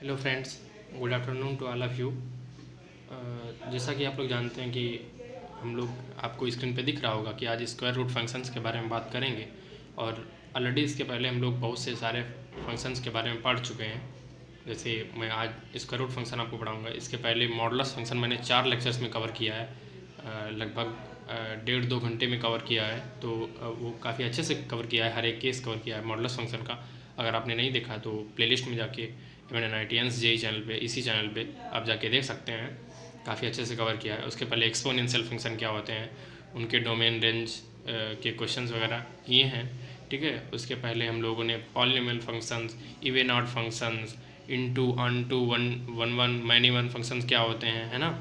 Hello friends, good afternoon to all of you. जैसा कि आप लोग जानते हैं कि हम लोग आपको स्क्रीन पे दिख रहा होगा कि आज स्क्वायर रूट फंक्शंस के बारे में बात करेंगे। और ऑलरेडी इसके पहले हम लोग बहुत से सारे फंक्शंस के बारे में पढ़ चुके हैं। जैसे मैं आज स्क्वायर रूट फंक्शन आपको पढ़ाऊँगा। इसके पहले मॉडुलस फंक्शन मैंने 4 लेक्चर्स में कवर किया है, लगभग 1.5-2 घंटे में कवर किया है। तो वो काफ़ी अच्छे से कवर किया है, हर एक केस कवर किया है मॉडुलस फंक्शन का। अगर आपने नहीं देखा तो प्लेलिस्ट में जाके मैंने नाइटियंस जेई चैनल पे, इसी चैनल पे आप जाके देख सकते हैं, काफ़ी अच्छे से कवर किया है। उसके पहले एक्सपोनेंशियल फंक्शन क्या होते हैं, उनके डोमेन रेंज के क्वेश्चंस वगैरह किए हैं, ठीक है। उसके पहले हम लोगों ने polynomial functions, even odd functions, into, unto, one one many one functions क्या होते हैं, है ना,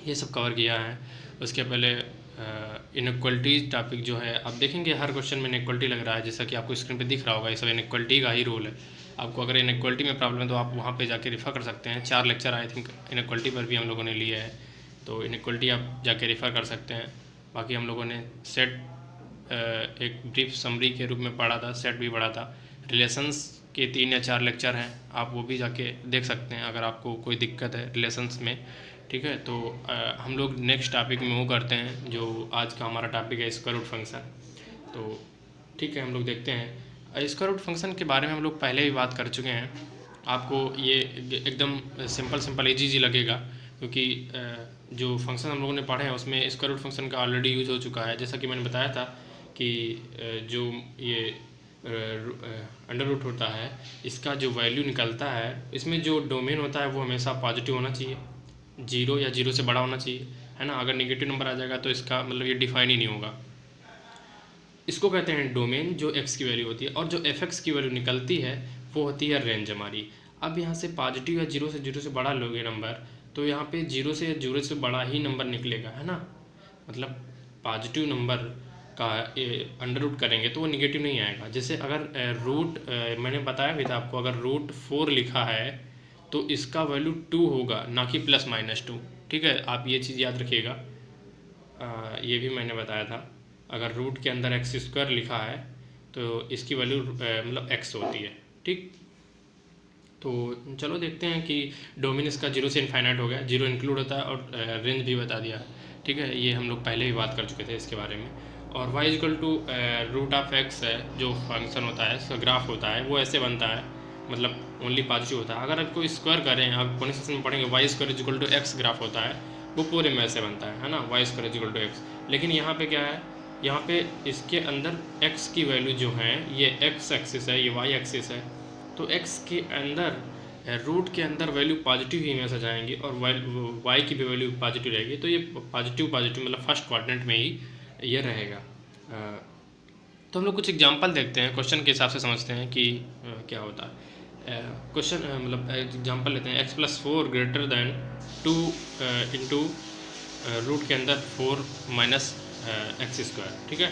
ये सब कवर किया है। उसके पहले इनइक्वलिटीज टॉपिक जो है, आप देखेंगे हर क्वेश्चन में इनइक्वलिटी लग रहा है, जैसा कि आपको स्क्रीन पे दिख रहा होगा। ये सब इनइक्वलिटी का ही रोल है। आपको अगर इनइक्वलिटी में प्रॉब्लम है तो आप वहाँ पे जाके रेफ़र कर सकते हैं। 4 लेक्चर आई थिंक इनइक्वलिटी पर भी हम लोगों ने लिए है, तो इनइक्वलिटी आप जाके रेफ़र कर सकते हैं। बाकी हम लोगों ने सेट एक ब्रीफ समरी के रूप में पढ़ा था, सेट भी पढ़ा था। रिलेशंस के 3 या 4 लेक्चर हैं, आप वो भी जाके देख सकते हैं अगर आपको कोई दिक्कत है रिलेशंस में, ठीक है। तो हम लोग नेक्स्ट टॉपिक में मूव करते हैं, जो आज का हमारा टॉपिक है स्क्वायर रूट फंक्शन। तो ठीक है, हम लोग देखते हैं। स्क्वायर रूट फंक्शन के बारे में हम लोग पहले भी बात कर चुके हैं। आपको ये एकदम सिंपल इजी लगेगा, क्योंकि जो फंक्शन हम लोगों ने पढ़े हैं उसमें स्क्वायर रूट फंक्शन का ऑलरेडी यूज हो चुका है। जैसा कि मैंने बताया था कि जो ये अंडर रूट होता है, इसका जो वैल्यू निकलता है, इसमें जो डोमेन होता है वो हमेशा पॉजिटिव होना चाहिए, 0 या 0 से बड़ा होना चाहिए, है ना। अगर नेगेटिव नंबर आ जाएगा तो इसका मतलब ये डिफाइन ही नहीं होगा। इसको कहते हैं डोमेन, जो x की वैल्यू होती है, और जो fx की वैल्यू निकलती है वो होती है रेंज हमारी। अब यहाँ से पॉजिटिव या 0 से बड़ा लोगे नंबर, तो यहाँ पे 0 से बड़ा ही नंबर निकलेगा, है ना। मतलब पॉजिटिव नंबर का अंडर रूट करेंगे तो वो निगेटिव नहीं आएगा। जैसे अगर रूट मैंने बताया भी था आपको, अगर रूट 4 लिखा है तो इसका वैल्यू 2 होगा, ना कि +-2, ठीक है। आप ये चीज़ याद रखिएगा, ये भी मैंने बताया था। अगर रूट के अंदर x² लिखा है तो इसकी वैल्यू मतलब x होती है, ठीक। तो चलो देखते हैं कि डोमेन इसका 0 से इनफाइनाइट हो गया, 0 इंक्लूड होता है, और रेंज भी बता दिया, ठीक है। ये हम लोग पहले भी बात कर चुके थे इसके बारे में। और y √x है जो फंक्शन होता है, इसका ग्राफ होता है, वो ऐसे बनता है, मतलब ओनली पॉजिटिव होता है। अगर आपको स्क्वायर करें, आप कौन सेक्शन में पढ़ेंगे, y² x ग्राफ होता है, वो पूरे में ऐसे बनता है ना, y² x। लेकिन यहाँ पे क्या है, यहाँ पे इसके अंदर x की वैल्यू जो है, ये x एक्सिस है, ये y एक्सिस है। तो x के अंदर रूट के अंदर वैल्यू पॉजिटिव ही हमेशा जाएंगी, और y की भी वैल्यू पॉजिटिव रहेगी। तो ये पॉजिटिव मतलब फर्स्ट क्वाड्रेंट में ही ये रहेगा। तो हम लोग कुछ एग्जांपल देखते हैं, क्वेश्चन के हिसाब से समझते हैं कि क्या होता है। क्वेश्चन मतलब एग्जांपल लेते हैं, x+4 greater than 2 into root के अंदर 4 माइनस x², ठीक है।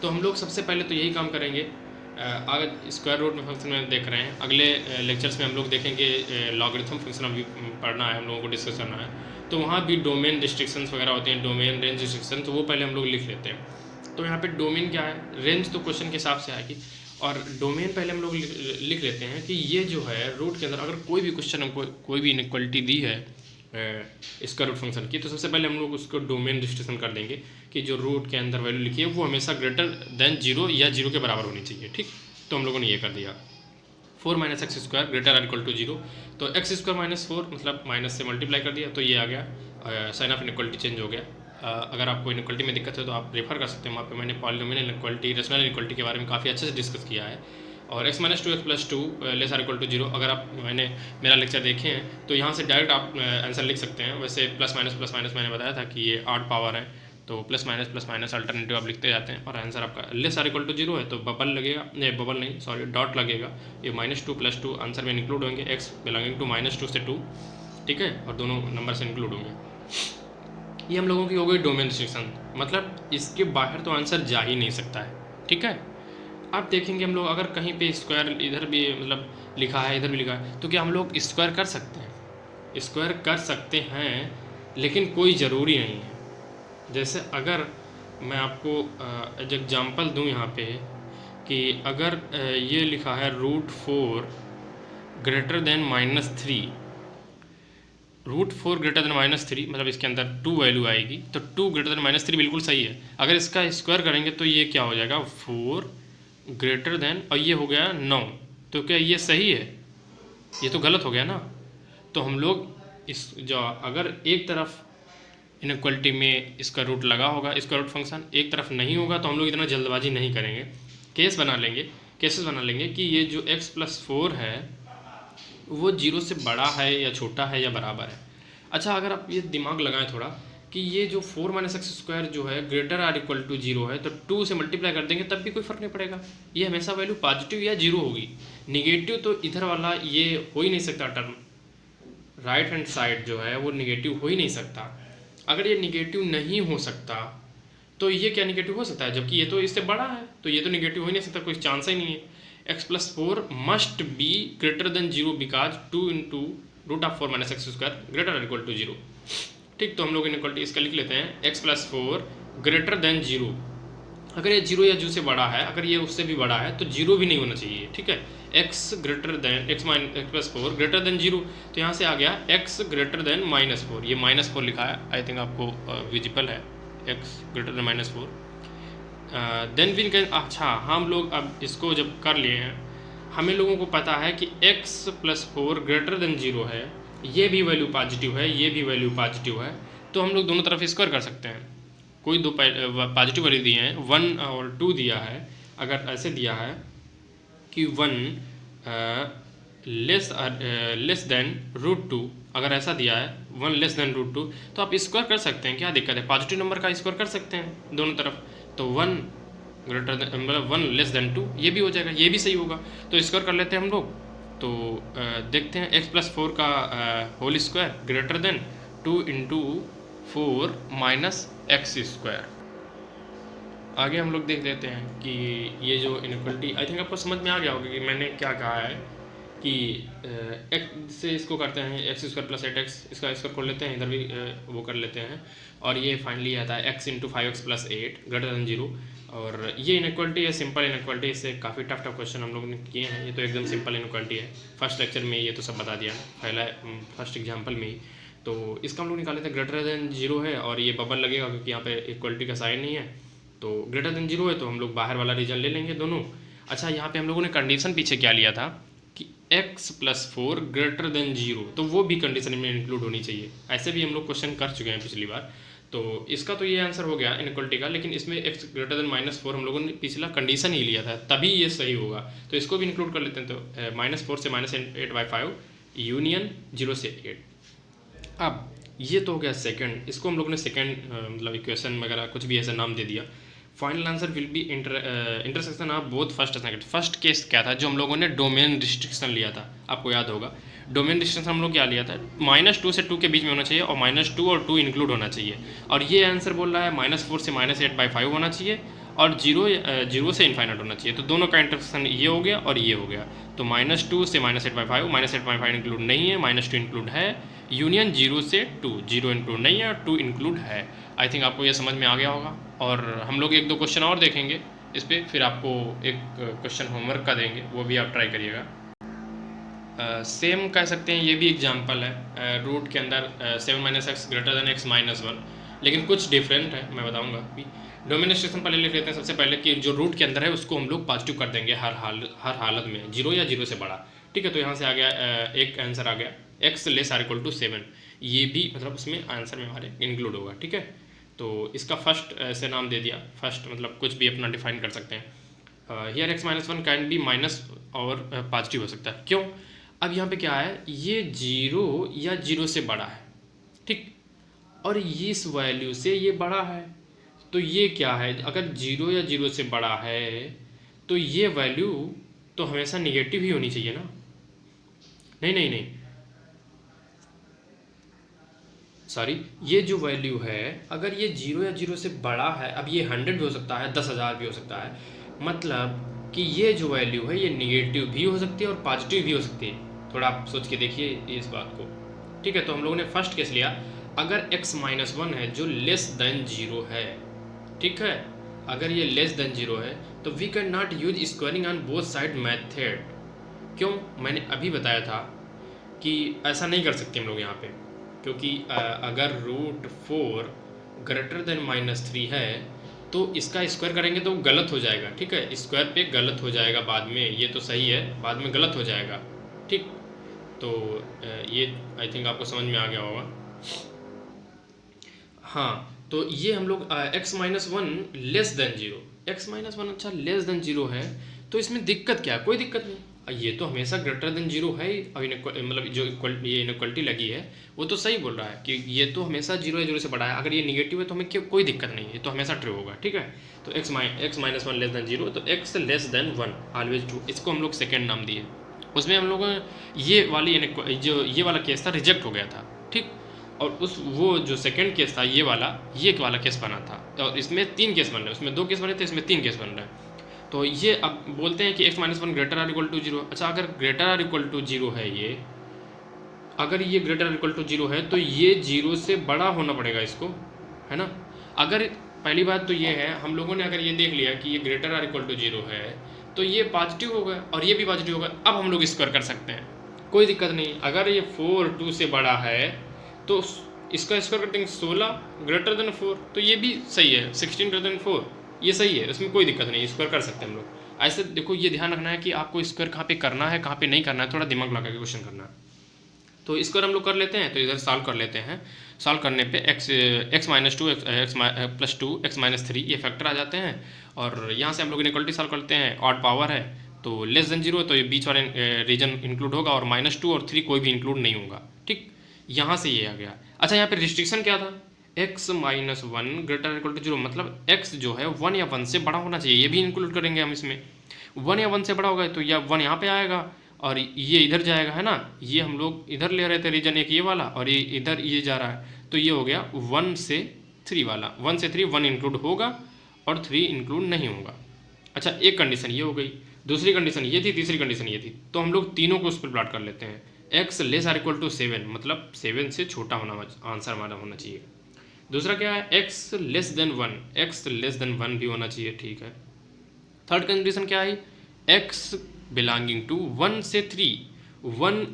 तो हम लोग सबसे पहले तो यही काम करेंगे। अगर स्क्वायर रूट में फंक्शन में देख रहे हैं, अगले लेक्चर्स में हम लोग देखेंगे लॉगरिथम फंक्शन अभी पढ़ना है, हम लोगों को डिस्कस करना है। तो वहाँ भी डोमेन रिस्ट्रिक्शंस वगैरह होते हैं, डोमेन रेंज रिस्ट्रिक्शन, तो वो पहले हम लोग लिख लेते हैं। तो यहाँ पे डोमेन क्या है, रेंज तो क्वेश्चन के हिसाब से आएगी, और डोमेन पहले हम लोग लिख लेते हैं कि ये जो है रूट के अंदर अगर कोई भी क्वेश्चन हमको कोई भी इनइक्वलिटी दी है स्क्वायर रूट फंक्शन की, तो सबसे पहले हम लोग उसको डोमेन रिस्ट्रिक्शन कर देंगे कि जो रूट के अंदर वैल्यू लिखी है वो हमेशा ग्रेटर देन 0 या 0 के बराबर होनी चाहिए, ठीक। तो हम लोगों ने ये कर दिया, 4 - x² ग्रेटर इक्वल टू 0। तो x² - 4 मतलब माइनस से मल्टीप्लाई कर दिया, तो ये आ गया, साइन ऑफ इनइक्वलिटी चेंज हो गया। अगर आपको इनइक्वलिटी में दिक्कत है तो आप रेफर कर सकते हैं, वहाँ पे मैंने पॉलिनोमियल इनइक्वलिटी, रेशनल इनइक्वलिटी के बारे में काफ़ी अच्छे से डिस्कस किया है। और x - 2x+2 <= 0, अगर आप मेरा लेक्चर देखे हैं तो यहाँ से डायरेक्ट आप आंसर लिख सकते हैं। वैसे प्लस माइनस मैंने बताया था कि ये 8 पावर है, तो प्लस माइनस अल्टरनेटिव आप लिखते जाते हैं, और आंसर आपका <= 0 है तो बबल लगेगा, नहीं बबल नहीं सॉरी डॉट लगेगा। ये -2+2 आंसर में इंक्लूड होंगे, x बिलोंगिंग टू -2 से 2, ठीक है, और दोनों नंबर से इंक्लूड होंगे। ये हम लोगों की हो गई डोमेन रिस्ट्रिक्शन, मतलब इसके बाहर तो आंसर जा ही नहीं सकता है, ठीक है। आप देखेंगे हम लोग अगर कहीं पे स्क्वायर इधर भी मतलब लिखा है, इधर भी लिखा है, तो क्या हम लोग स्क्वायर कर सकते हैं? स्क्वायर कर सकते हैं, लेकिन कोई ज़रूरी नहीं है। जैसे अगर मैं आपको एज एग्जांपल दूं यहाँ पे कि अगर ये लिखा है √4 ग्रेटर देन -3, √4 ग्रेटर देन -3 मतलब इसके अंदर 2 वैल्यू आएगी, तो 2 ग्रेटर देन -3 बिल्कुल सही है। अगर इसका स्क्वायर करेंगे तो ये क्या हो जाएगा 4 ग्रेटर देन, और ये हो गया 9, तो क्या ये सही है? ये तो गलत हो गया ना। तो हम लोग इस जो अगर एक तरफ इनइक्वालिटी में इसका रूट लगा होगा, इसका रूट फंक्शन एक तरफ नहीं होगा, तो हम लोग इतना जल्दबाजी नहीं करेंगे, केसेस बना लेंगे कि ये जो x+4 है वो 0 से बड़ा है या छोटा है या बराबर है। अच्छा, अगर आप ये दिमाग लगाएं थोड़ा कि ये जो 4 - x² जो है ग्रेटर आर इक्वल टू 0 है, तो 2 से मल्टीप्लाई कर देंगे तब भी कोई फ़र्क नहीं पड़ेगा, ये हमेशा वैल्यू पॉजिटिव या 0 होगी। निगेटिव तो इधर वाला ये हो ही नहीं सकता, टर्म राइट हैंड साइड जो है वो निगेटिव हो ही नहीं सकता। अगर ये निगेटिव नहीं हो सकता तो ये क्या निगेटिव हो सकता है, जबकि ये तो इससे बड़ा है, तो ये तो निगेटिव हो ही नहीं सकता, कोई चांस ही नहीं है। x+4 must be greater than 0 because 2 × √4 - x² greater और इक्वल टू 0। ठीक, तो हम लोग इनइक्वालिटी इसका लिख लेते हैं x+4 ग्रेटर देन 0। अगर ये 0 या 0 से बड़ा है, अगर ये उससे भी बड़ा है तो 0 भी नहीं होना चाहिए। ठीक है, x +4 ग्रेटर देन 0, तो यहाँ से आ गया x ग्रेटर देन -4, ये -4 लिखा है, आई थिंक आपको विजिबल है, x greater than -4। Then we can, अच्छा हम लोग अब इसको जब कर लिए हैं, हमें लोगों को पता है कि x+4 ग्रेटर देन 0 है, ये भी वैल्यू पॉजिटिव है, ये भी वैल्यू पॉजिटिव है, तो हम लोग दोनों तरफ स्क्वायर कर सकते हैं। कोई दो पॉजिटिव वैल्यू दिए हैं, 1 और 2 दिया है, अगर ऐसे दिया है कि 1 लेस देन √2, अगर ऐसा दिया है 1 लेस देन √2, तो आप स्क्वायर कर सकते हैं, क्या दिक्कत है, पॉजिटिव नंबर का स्क्वायर कर सकते हैं दोनों तरफ। तो 1 ग्रेटर देन मतलब 1 लेस देन 2, ये भी हो जाएगा, ये भी सही होगा, तो स्क्वायर कर लेते हैं हम लोग। तो देखते हैं x+4 का whole square greater than 2 × 4 - x²। आगे हम लोग देख लेते हैं कि ये जो इनइक्वालिटी, आई थिंक आपको समझ में आ गया होगा कि मैंने क्या कहा है कि x से इसको करते हैं x² + 8x, इसका स्क्वायर खोल लेते हैं, इधर भी वो कर लेते हैं, और ये फाइनली आता है x × 5x + 8 ग्रेटर देन 0। और ये इनइक्वालिटी है सिंपल इनइक्वालिटी, इससे काफ़ी टफ क्वेश्चन हम लोगों ने किए हैं, ये तो एकदम सिंपल इनइक्वालिटी है। फर्स्ट लेक्चर में ये तो सब बता दिया, पहला फर्स्ट एग्जाम्पल में ही। तो इसका हम लोग निकाले थे ग्रेटर देन 0 है, और ये बबल लगेगा क्योंकि यहाँ पे इक्वलिटी का साइन नहीं है, तो ग्रेटर देन 0 है, तो हम लोग बाहर वाला रीजन ले लेंगे दोनों। अच्छा, यहाँ पे हम लोगों ने कंडीशन पीछे क्या लिया था कि x+4 ग्रेटर देन 0, तो वो भी कंडीशन में इंक्लूड होनी चाहिए। ऐसे भी हम लोग क्वेश्चन कर चुके हैं पिछली बार, तो इसका तो ये आंसर हो गया इनइक्वालिटी का, लेकिन इसमें x ग्रेटर देन -4 हम लोगों ने पिछला कंडीशन ही लिया था, तभी ये सही होगा, तो इसको भी इंक्लूड कर लेते हैं। तो -4 से -8/5 यूनियन 0 से 8। अब ये तो हो गया सेकंड, इसको हम लोगों ने सेकंड मतलब इक्वेशन वगैरह कुछ भी ऐसा नाम दे दिया। Final answer will be intersection of both first and second. First case क्या था, जो हम लोगों ने डोमेन रिस्ट्रिक्शन लिया था, आपको याद होगा। डोमेन रिस्ट्रिक्शन हम लोग क्या लिया था, -2 से 2 के बीच में होना चाहिए, और -2 और 2 इंक्लूड होना चाहिए, और ये आंसर बोल रहा है -4 से -8/5 होना चाहिए, और 0 से इन्फाइनाइट होना चाहिए। तो दोनों का इंटरसेक्शन ये हो गया और ये हो गया, तो -2 से -8/5, -8/5 इंक्लूड नहीं है, -2 इंक्लूड है, यूनियन 0 से 2, 0 इंक्लूड नहीं है और 2 इंक्लूड है। आई थिंक आपको ये समझ में आ गया होगा, और हम लोग 1-2 क्वेश्चन और देखेंगे इस पर, फिर आपको एक क्वेश्चन होमवर्क का देंगे, वो भी आप ट्राई करिएगा। सेम कह सकते हैं, ये भी एग्जाम्पल है, रूट के अंदर 7 - x ग्रेटर देन x - 1, लेकिन कुछ डिफरेंट है, मैं बताऊंगा अभी। डोमेन रिस्ट्रिक्शन पहले लिख लेते हैं सबसे पहले कि जो रूट के अंदर है उसको हम लोग पॉजिटिव कर देंगे हर हालत में, 0 या 0 से बड़ा। ठीक है, तो यहाँ से आ गया एक आंसर आ गया x < 7, ये भी मतलब उसमें आंसर में हमारे इंक्लूड होगा। ठीक है, तो इसका फर्स्ट ऐसे नाम दे दिया, फर्स्ट मतलब कुछ भी अपना डिफाइन कर सकते हैं। Here x - 1 can be minus और पॉजिटिव हो सकता है, क्यों? अब यहाँ पे क्या है, ये 0 या 0 से बड़ा है, ठीक, और इस वैल्यू से ये बड़ा है, तो ये क्या है, अगर 0 या 0 से बड़ा है तो ये वैल्यू तो हमेशा निगेटिव ही होनी चाहिए ना। नहीं, सॉरी, ये जो वैल्यू है अगर ये 0 या 0 से बड़ा है, अब ये 100 भी हो सकता है, 10,000 भी हो सकता है, मतलब कि ये जो वैल्यू है ये निगेटिव भी हो सकती है और पॉजिटिव भी हो सकती है। थोड़ा आप सोच के देखिए इस बात को। ठीक है, तो हम लोगों ने फर्स्ट केस लिया, अगर x - 1 है जो लेस देन 0 है, ठीक है, अगर ये लेस देन 0 है तो we can not use squaring on both side method. क्यों? मैंने अभी बताया था कि ऐसा नहीं कर सकते हम लोग यहाँ पे, क्योंकि अगर √4 ग्रेटर देन -3 है तो इसका स्क्वायर करेंगे तो गलत हो जाएगा, ठीक है, स्क्वायर पे गलत हो जाएगा बाद में, ये तो सही है, बाद में गलत हो जाएगा, ठीक। तो ये आई थिंक आपको समझ में आ गया होगा। हाँ, तो ये हम लोग x-1 लेस देन 0, x-1 अच्छा लेस देन 0 है, तो इसमें दिक्कत क्या है? कोई दिक्कत नहीं, ये तो हमेशा ग्रेटर देन 0 है ही। अब मतलब जो ये इनइक्वलिटी लगी है वो तो सही बोल रहा है कि ये तो हमेशा 0 है, 0 से बड़ा है। अगर ये निगेटिव है तो हमें कोई दिक्कत नहीं है, तो हमेशा ट्रू होगा, ठीक है। तो x-1 लेस देन 0, तो x less than 1 always true, इसको हम लोग सेकेंड नाम दिए। उसमें हम लोग ये वाली जो ये वाला केस था रिजेक्ट हो गया था, ठीक। और उस वो जो सेकंड केस था ये वाला केस बना था, और इसमें 3 केस बन रहे हैं, उसमें 2 केस बने थे, इसमें 3 केस बन रहे हैं। तो ये अब बोलते हैं कि x-1 greater or equal to 0। अच्छा, अगर ग्रेटर आर इक्वल टू 0 है ये, अगर ये ग्रेटर आर इक्वल टू 0 है तो ये 0 से बड़ा होना पड़ेगा इसको, है ना। अगर पहली बात तो ये है, हम लोगों ने अगर ये देख लिया कि ये ग्रेटर आर इक्वल टू 0 है तो ये पॉजिटिव होगा और ये भी पॉजिटिव होगा। अब हम लोग स्क्वायर कर सकते हैं, कोई दिक्कत नहीं। अगर ये 4 2 से बड़ा है तो इसका स्क्वायर कर देंगे 16 ग्रेटर देन 4, तो ये भी सही है, 16 ग्रेटर देन 4, ये सही है, इसमें कोई दिक्कत नहीं, स्क्वायर कर सकते हैं हम लोग। ऐसे देखो, ये ध्यान रखना है कि आपको स्क्वायर कहाँ पे करना है, कहाँ पे नहीं करना है, थोड़ा दिमाग लगा के क्वेश्चन करना है। तो स्क्वायर हम लोग कर लेते हैं, तो इधर सॉल्व कर लेते हैं। सॉल्व करने पे x-2 x+2 x-3 ये फैक्टर आ जाते हैं, और यहाँ से हम लोग इनइक्वालिटी सॉल्व करते हैं, ऑड पावर है तो लेस देन 0, तो ये बीच वाले रीजन इंक्लूड होगा, और -2 और 3 कोई भी इंक्लूड नहीं होगा, ठीक। यहाँ से ये आ गया। अच्छा, यहाँ पे रिस्ट्रिक्शन क्या था? x-1 ग्रेटर इक्वल टू 0, मतलब x जो है 1 या 1 से बड़ा होना चाहिए, ये भी इंक्लूड करेंगे हम इसमें। 1 या 1 से बड़ा होगा तो या 1 यहाँ पे आएगा और ये इधर जाएगा, है ना। ये हम लोग इधर ले रहे थे रीजन एक ये वाला, और ये इधर ये जा रहा है, तो ये हो गया 1 से 3 वाला। 1 से 3 1 इंक्लूड होगा और 3 इंक्लूड नहीं होगा। अच्छा, एक कंडीशन ये हो गई, दूसरी कंडीशन ये थी, तीसरी कंडीशन ये थी, तो हम लोग तीनों को उस पर प्लॉट कर लेते हैं। x less or equal to 7, मतलब 7 से छोटा होना आंसर हमारा होना चाहिए। दूसरा क्या है? x less than 1, x less than 1 भी होना चाहिए, ठीक है। थर्ड कंडीशन क्या है? x बिलोंगिंग टू 1 से 3, 1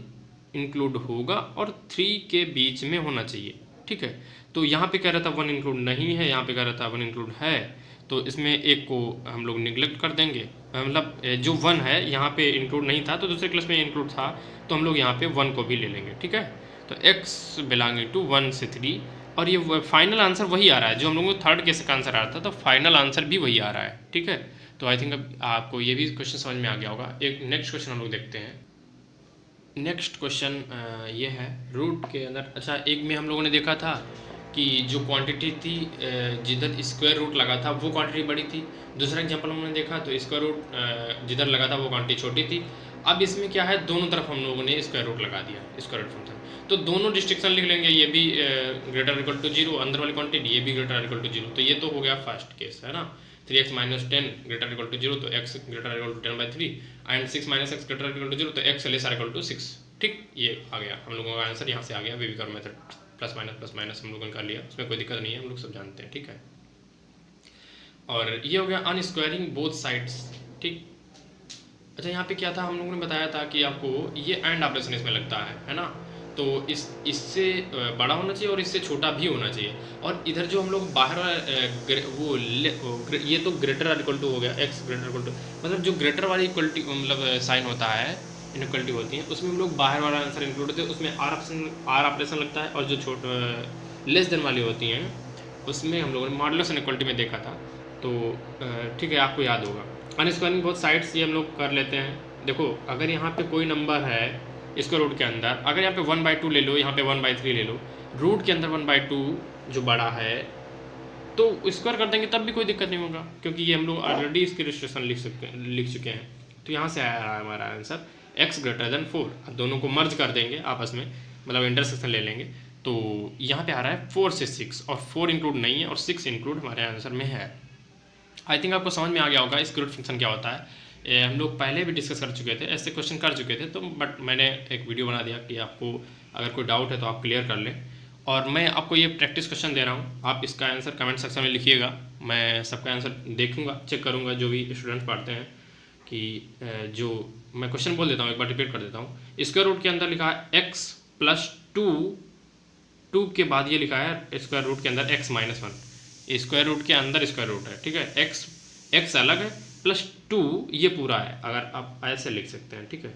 इंक्लूड होगा और 3 के बीच में होना चाहिए, ठीक है। तो यहाँ पे कह रहा था 1 इंक्लूड नहीं है, यहाँ पे कह रहा था 1 इंक्लूड है, तो इसमें एक को हम लोग निगलेक्ट कर देंगे, मतलब जो 1 है यहाँ पे इंक्लूड नहीं था तो दूसरे क्लास में इंक्लूड था, तो हम लोग यहाँ पे 1 को भी ले लेंगे, ठीक है। तो x बिलोंगिंग टू 1 से 3, और ये फाइनल आंसर वही आ रहा है जो हम लोगों को थर्ड केस का आंसर आ रहा था, तो फाइनल आंसर भी वही आ रहा है, ठीक है। तो आई थिंक अब आपको ये भी क्वेश्चन समझ में आ गया होगा। एक नेक्स्ट क्वेश्चन हम लोग देखते हैं। नेक्स्ट क्वेश्चन ये है रूट के अंदर। अच्छा, एक में हम लोगों ने देखा था कि जो क्वांटिटी थी जिधर स्क्वायर रूट लगा था वो क्वांटिटी बड़ी थी। दूसरा एग्जांपल हमने देखा तो स्क्वायर रूट जिधर लगा था वो क्वांटिटी छोटी थी। अब इसमें क्या है, दोनों तरफ हम लोगों ने स्क्वायर रूट लगा दिया, स्क्वायर रूट फंक्शन। तो दोनों डिस्ट्रिक्शन लिख लेंगे, ये भी ग्रेटर इक्वल टू 0, अंदर वाली क्वांटिटी ये भी ग्रेटर इक्वल टू 0, तो ये तो हो गया फर्स्ट केस, है ना। 3x - 10 ग्रेटर इक्वल टू 0, तो x greater equal to 10/3, and 6 - x greater equal to 0, तो x लेस इक्वल टू 6, ठीक। ये आ गया हम लोगों का आंसर, यहाँ से आ गया baby curve method, plus minus हम लोगों ने कर लिया, उसमें कोई दिक्कत नहीं है, हम लोग सब जानते हैं, ठीक है। और ये हो गया अनस्क्वायरिंग बोथ साइड्स, ठीक। अच्छा, यहाँ पे क्या था, हम लोगों ने बताया था कि आपको ये एंड ऑपरेशन इसमें लगता है ना। तो इससे बड़ा होना चाहिए और इससे छोटा भी होना चाहिए। और इधर जो हम लोग बाहर ये तो ग्रेटर आर इक्वल टू हो गया, x ग्रेटर इक्वल टू, मतलब जो ग्रेटर वाली इक्वलिटी मतलब साइन होता है, इनइक्वलिटी होती है, उसमें हम लोग बाहर वाला आंसर इंक्लूड होते हैं, उसमें आर ऑपरेशन लगता है। और जो लेस देन वाली होती हैं उसमें हम लोगों ने मॉडुलस इनइक्वलिटी में देखा था, तो ठीक है, आपको याद होगा। अनस्क्वायरिंग बोथ साइड्स ये हम लोग कर लेते हैं। देखो, अगर यहाँ पे कोई नंबर है स्क्वायर रूट के अंदर, अगर यहाँ पे 1/2 ले लो, यहाँ पे 1/3 ले लो, रूट के अंदर 1/2 जो बड़ा है तो स्क्वायर कर देंगे तब भी कोई दिक्कत नहीं होगा, क्योंकि ये हम लोग ऑलरेडी इसकी रिलेशन लिख चुके हैं। तो यहाँ से आ रहा है हमारा आंसर x ग्रेटर देन 4। अब दोनों को मर्ज कर देंगे आपस में, मतलब इंटरसेक्शन ले लेंगे, तो यहाँ पे आ रहा है 4 से 6, और 4 इंक्लूड नहीं है और 6 इंक्लूड हमारे आंसर में है। आई थिंक आपको समझ में आ गया होगा स्क्वायर रूट फंक्शन क्या होता है। हम लोग पहले भी डिस्कस कर चुके थे, ऐसे क्वेश्चन कर चुके थे, तो बट मैंने एक वीडियो बना दिया कि आपको अगर कोई डाउट है तो आप क्लियर कर लें। और मैं आपको ये प्रैक्टिस क्वेश्चन दे रहा हूँ, आप इसका आंसर कमेंट सेक्शन में लिखिएगा, मैं सबका आंसर देखूंगा, चेक करूंगा जो भी स्टूडेंट पढ़ते हैं कि जो मैं क्वेश्चन बोल देता हूँ, एक बार रिपीट कर देता हूँ। स्क्वायर रूट के अंदर लिखा है x प्लस 2 के बाद ये लिखा है स्क्वायर रूट के अंदर x माइनस 1। स्क्वायर रूट के अंदर स्क्वायर रूट है, ठीक है। x अलग है प्लस 2 ये पूरा है, अगर आप ऐसे लिख सकते हैं, ठीक है।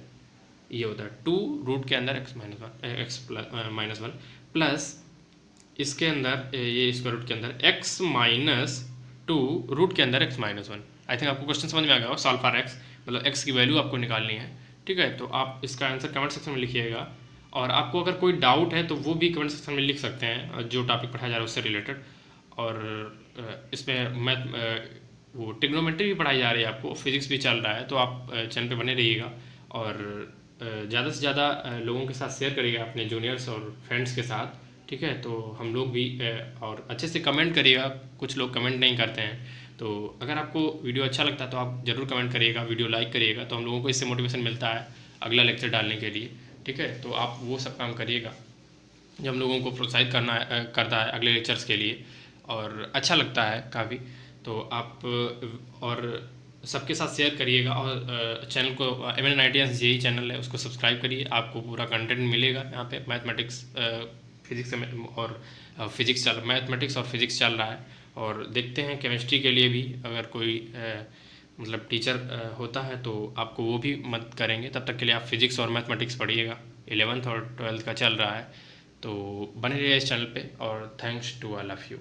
ये होता है 2 रूट के अंदर x माइनस 1 प्लस इसके अंदर ये स्क्वायर रूट के अंदर x माइनस 2 रूट के अंदर x माइनस 1। आई थिंक आपको क्वेश्चन समझ में आ गया हो। सॉल्व फॉर x मतलब x की वैल्यू आपको निकालनी है, ठीक है। तो आप इसका आंसर कमेंट सेक्शन में लिखिएगा, और आपको अगर कोई डाउट है तो वो भी कमेंट सेक्शन में लिख सकते हैं, जो टॉपिक पढ़ाया जा रहा है उससे रिलेटेड। और इसमें मैथ वो ट्रिग्नोमेट्री भी पढ़ाई जा रही है आपको, फिजिक्स भी चल रहा है, तो आप चैनल पे बने रहिएगा और ज़्यादा से ज़्यादा लोगों के साथ शेयर करिएगा, अपने जूनियर्स और फ्रेंड्स के साथ, ठीक है। तो हम लोग भी और अच्छे से कमेंट करिएगा, कुछ लोग कमेंट नहीं करते हैं, तो अगर आपको वीडियो अच्छा लगता है तो आप ज़रूर कमेंट करिएगा, वीडियो लाइक करिएगा, तो हम लोगों को इससे मोटिवेशन मिलता है अगला लेक्चर डालने के लिए, ठीक है। तो आप वो सब काम करिएगा जो हम लोगों को प्रोत्साहित करता है अगले लेक्चर्स के लिए, और अच्छा लगता है काफ़ी। तो आप और सबके साथ शेयर करिएगा, और चैनल को MN यही चैनल है उसको सब्सक्राइब करिए, आपको पूरा कंटेंट मिलेगा यहाँ पे। मैथमेटिक्स फिजिक्स और मैथमेटिक्स और फिजिक्स चल रहा है, और देखते हैं केमिस्ट्री के लिए भी अगर कोई मतलब टीचर होता है तो आपको वो भी मदद करेंगे। तब तक के लिए आप फिजिक्स और मैथमेटिक्स पढ़िएगा, 11th और 12th का चल रहा है। तो बने रहिए इस चैनल पे, और thanks to all of you.